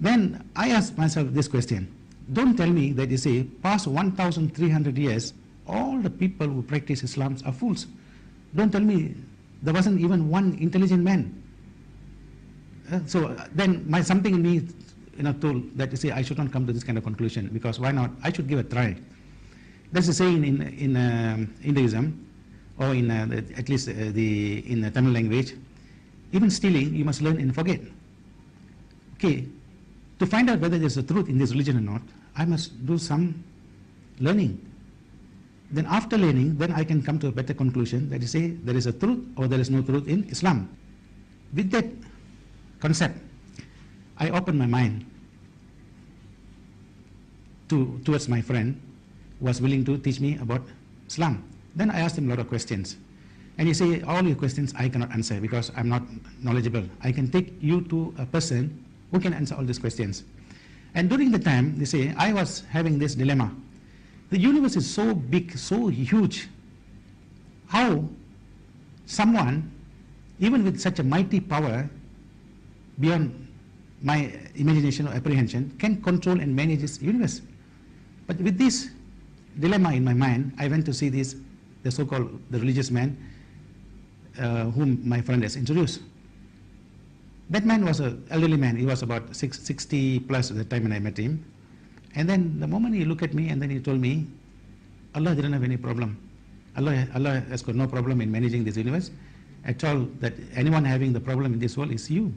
Then I asked myself this question. Don't tell me that, you see, past 1,300 years, all the people who practice Islam are fools. Don't tell me there wasn't even one intelligent man. So then something in me, told that, you see, I should not come to this kind of conclusion, because why not? I should give a try. There's a saying in Hinduism, or in at least in the Tamil language, even stealing, you must learn and forget. Okay, to find out whether there's a truth in this religion or not, I must do some learning. Then after learning, then I can come to a better conclusion that you say there is a truth or there is no truth in Islam. With that concept, I opened my mind towards my friend who was willing to teach me about Islam. Then I asked him a lot of questions. And he said, all your questions I cannot answer because I'm not knowledgeable. I can take you to a person who can answer all these questions. And during the time, they say, I was having this dilemma. The universe is so big, so huge. How someone, even with such a mighty power, beyond my imagination or apprehension, can control and manage this universe? But with this dilemma in my mind, I went to see the so-called the religious man whom my friend has introduced. That man was an elderly man. He was about 60 plus at the time when I met him. And then the moment he looked at me, and then he told me, Allah didn't have any problem. Allah has got no problem in managing this universe at all. That anyone having the problem in this world is you.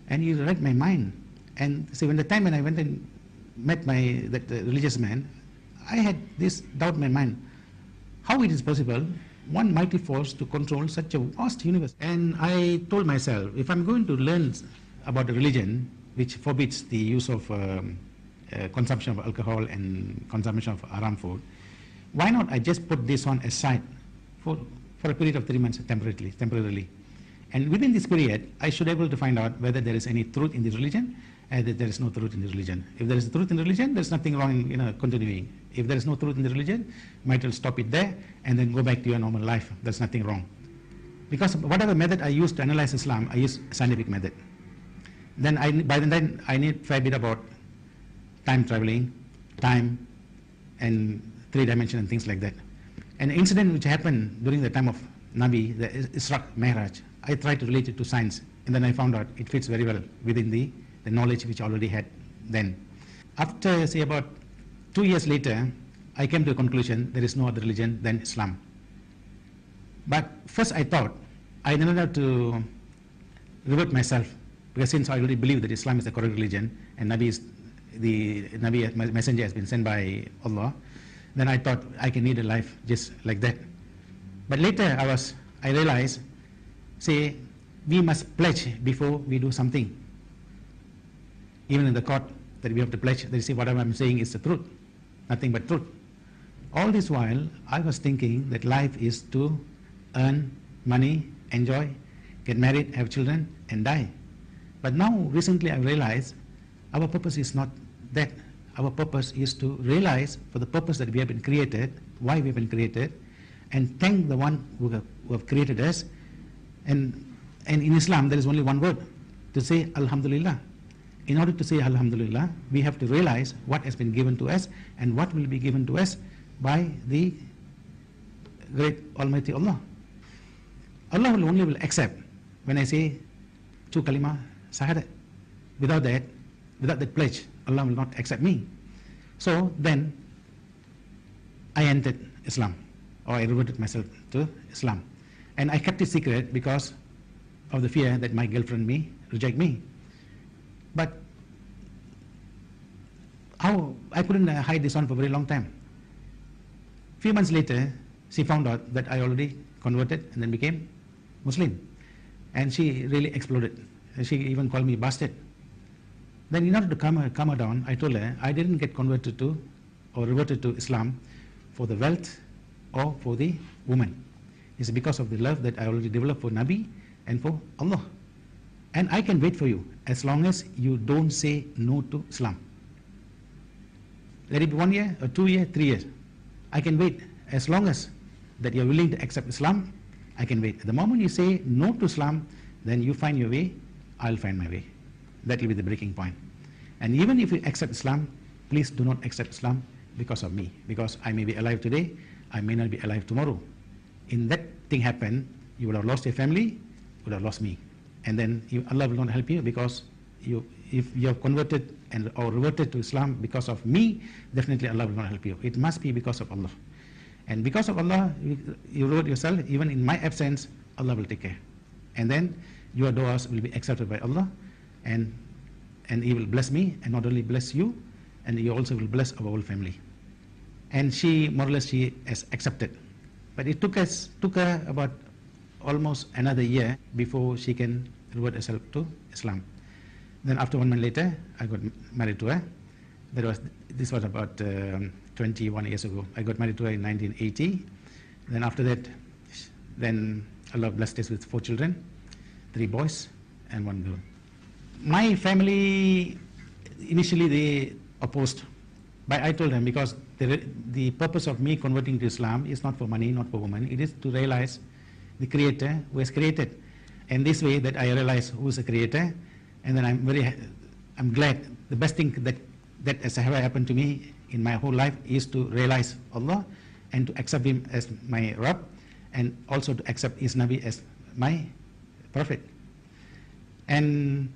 And he read my mind. And see, when the time when I went and met that religious man, I had this doubt in my mind: how it is possible one mighty force to control such a vast universe? And I told myself, if I'm going to learn about a religion which forbids the use of consumption of alcohol and consumption of haram food, why not I just put this one aside for a period of 3 months temporarily. And within this period, I should be able to find out whether there is any truth in this religion and that there is no truth in this religion. If there is truth in religion, there's nothing wrong in continuing. If there is no truth in the religion, might as well stop it there and then go back to your normal life. There's nothing wrong. Because whatever method I use to analyze Islam, I use scientific method. Then by then I need fair bit about time traveling, time, and 3 dimension and things like that. An incident which happened during the time of Nabi, the Isra Mi'raj, I tried to relate it to science, and then I found out it fits very well within the knowledge which I already had then. After, say, about 2 years later, I came to a conclusion: there is no other religion than Islam. But first I thought, I needed have to revert myself, because since I already believe that Islam is the correct religion, and the messenger has been sent by Allah, then I thought I can lead a life just like that. But later I realized, say, we must pledge before we do something. Even in the court, that we have to pledge, they say whatever I'm saying is the truth, nothing but truth. All this while, I was thinking that life is to earn money, enjoy, get married, have children, and die. But now, recently, I realized our purpose is not that. Our purpose is to realize for the purpose that we have been created, why we have been created, and thank the one who have created us. And in Islam, there is only one word, to say Alhamdulillah. In order to say Alhamdulillah, we have to realize what has been given to us and what will be given to us by the great Almighty Allah. Allah will only accept when I say 2 kalima shahadat. Without that pledge, Allah will not accept me. So then I entered Islam, or I reverted myself to Islam. And I kept it secret because of the fear that my girlfriend may reject me. But I couldn't hide this on for a very long time. Few months later, she found out that I already converted and then became Muslim. And she really exploded. She even called me bastard. Then in order to calm her down, I told her I didn't get converted to or reverted to Islam for the wealth or for the woman. It's because of the love that I already developed for Nabi and for Allah. And I can wait for you as long as you don't say no to Islam. Let it be 1 year or 2 years, 3 years. I can wait as long as that you're willing to accept Islam. I can wait. The moment you say no to Islam, then you find your way, I'll find my way. That will be the breaking point. And even if you accept Islam, please do not accept Islam because of me, because I may be alive today, I may not be alive tomorrow. In that thing happen, you would have lost your family, you would have lost me. And then Allah will not help you, because if you have converted or reverted to Islam because of me, definitely Allah will not help you. It must be because of Allah. And because of Allah, you wrote yourself, even in my absence, Allah will take care. And then your du'as will be accepted by Allah, and He will bless me, and not only bless you, and He also will bless our whole family. And she, more or less, she has accepted. But it took her about almost another year before she can revert herself to Islam. Then after 1 month later, I got married to her. This was about 21 years ago. I got married to her in 1980. Then after that, then Allah blessed us with 4 children, 3 boys and 1 girl. My family, initially they opposed, but I told them, because the purpose of me converting to Islam is not for money, not for women. It is to realize the Creator who has created. And this way that I realize who is the Creator, and then I'm glad. The best thing that has ever happened to me in my whole life is to realize Allah and to accept Him as my Rabb, and also to accept His Nabi as my Prophet. And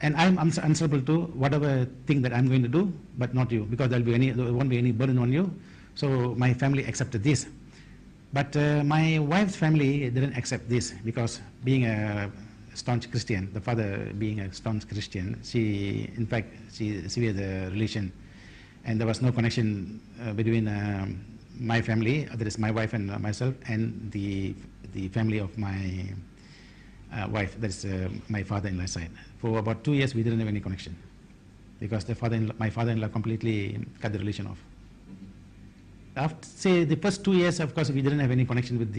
I'm answerable to whatever thing that I'm going to do, but not you, because there won't be any burden on you. So my family accepted this. But my wife's family didn't accept this, because being a staunch Christian, the father being a staunch Christian, she severed the relation, and there was no connection between my family, that is my wife and myself, and the family of my wife, that is my father-in-law's side. For about 2 years, we didn't have any connection, because my father-in-law completely cut the relation off. After, say, the first 2 years, of course, we didn't have any connection with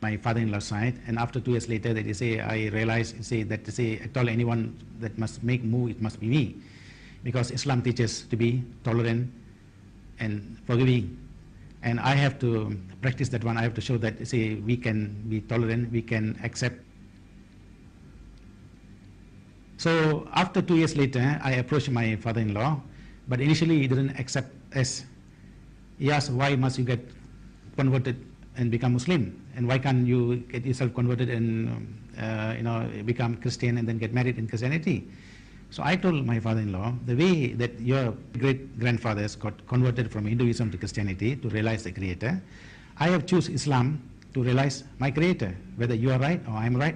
my father-in-law's side. And after 2 years later, I realized, I told anyone that must make move, it must be me, because Islam teaches to be tolerant and forgiving. And I have to practice that one. I have to show that, we can be tolerant, we can accept. So after 2 years later, I approached my father-in-law, but initially he didn't accept us. He asked, why must you get converted and become Muslim? And why can't you get yourself converted and become Christian and then get married in Christianity? So I told my father-in-law, the way that your great-grandfathers got converted from Hinduism to Christianity to realize the Creator, I have chosen Islam to realize my Creator. Whether you are right or I am right,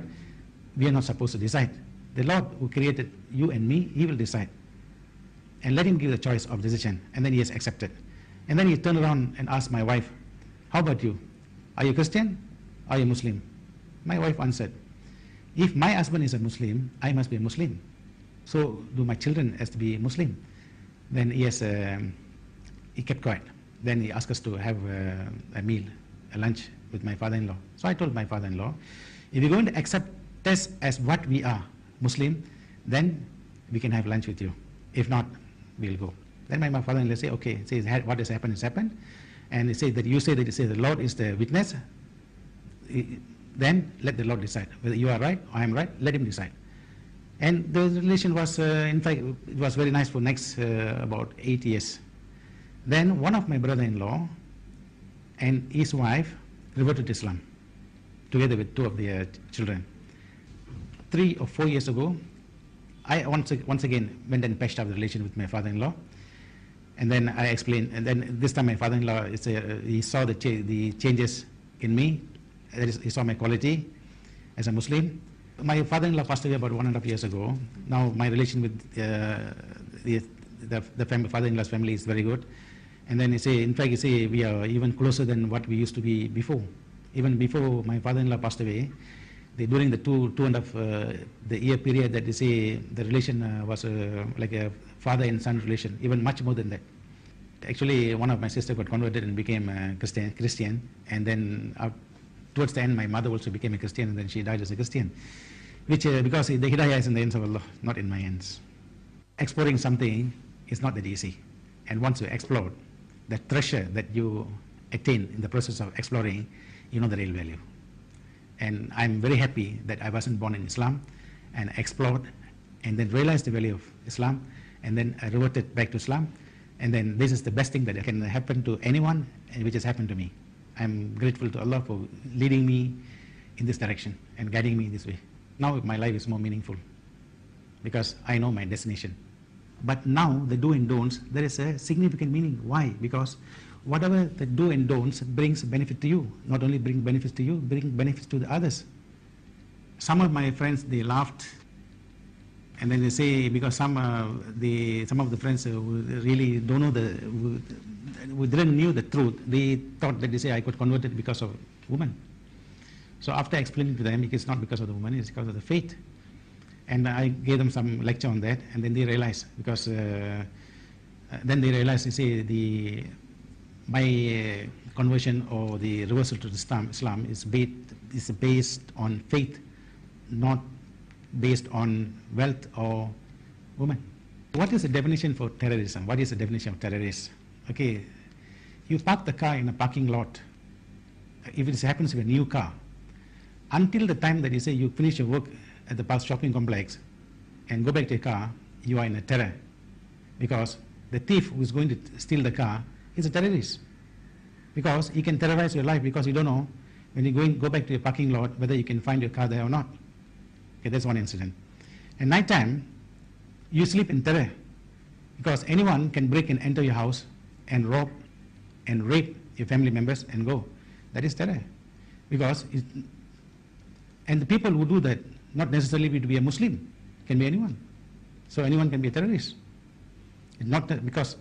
we are not supposed to decide. The Lord who created you and me, He will decide. And let Him give the choice of decision. And then He has accepted. And then he turned around and asked my wife, how about you? Are you Christian? Are you Muslim? My wife answered, if my husband is a Muslim, I must be a Muslim. So do my children has to be Muslim. Then he kept quiet. Then he asked us to have a meal, a lunch with my father-in-law. So I told my father-in-law, if you're going to accept us as what we are, Muslim, then we can have lunch with you. If not, we'll go. Then my father-in-law say, okay, says what has happened has happened. And he said that the Lord is the witness. Then let the Lord decide. Whether you are right or I am right, let Him decide. And the relation was, in fact, it was very nice for next about 8 years. Then one of my brother-in-law and his wife reverted to Islam, together with 2 of their children. 3 or 4 years ago, I once again went and patched up the relation with my father-in-law. And then I explained, and then this time my father-in-law, he saw the changes in me. That is, he saw my quality as a Muslim. My father-in-law passed away about 1.5 years ago. Now my relation with the father-in-law's family is very good. And then in fact, we are even closer than what we used to be before. Even before my father-in-law passed away, during the two and a half the year period that the relation was like a father and son relation, even much more than that. Actually, one of my sisters got converted and became a Christian, and then towards the end, my mother also became a Christian, and then she died as a Christian, which because the hidayah is in the hands of Allah, not in my hands. Exploring something is not that easy, and once you explore, the treasure that you attain in the process of exploring, you know the real value. And I'm very happy that I wasn't born in Islam and explored and then realized the value of Islam, and then I reverted back to Islam, and then this is the best thing that can happen to anyone, and which has happened to me. I'm grateful to Allah for leading me in this direction and guiding me in this way. Now my life is more meaningful because I know my destination. But now the do and don'ts, there is a significant meaning. Why? Because whatever the do and don'ts brings benefit to you. Not only bring benefits to you, bring benefits to the others. Some of my friends, they laughed, and then they say, because some of the friends who really don't know who didn't knew the truth, they thought that they say I got converted because of woman. So after explaining to them, it's not because of the woman, it's because of the faith. And I gave them some lecture on that, and then they realized, because then they realized, they say my conversion or the reversal to Islam is based on faith, not based on wealth or woman. What is the definition for terrorism? What is the definition of terrorist? Okay, you park the car in a parking lot. If it happens with a new car, until the time that you say you finish your work at the shopping complex and go back to your car, you are in a terror, because the thief who is going to steal the car is a terrorist, because he can terrorize your life, because you don't know when you go back to your parking lot whether you can find your car there or not. Okay, that's one incident. At night time, you sleep in terror, because anyone can break and enter your house and rob and rape your family members and go. That is terror. Because and the people who do that, not necessarily to be a Muslim, can be anyone. So anyone can be a terrorist. It's not because.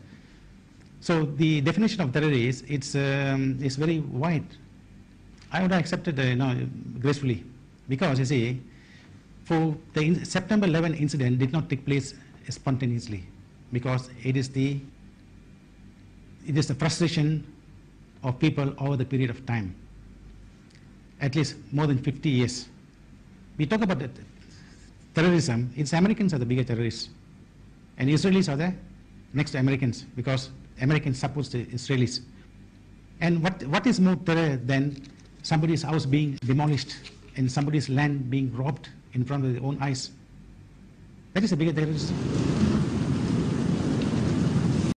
So the definition of terrorist, it's very wide. I would have accepted gracefully, because you see, for the September 11 incident did not take place spontaneously, because it is the frustration of people over the period of time, at least more than 50 years. We talk about terrorism, it's Americans are the bigger terrorists, and Israelis are there next to Americans, because Americans support the Israelis. And what is more terror than somebody's house being demolished and somebody's land being robbed in front of their own eyes? That is a bigger terrorism.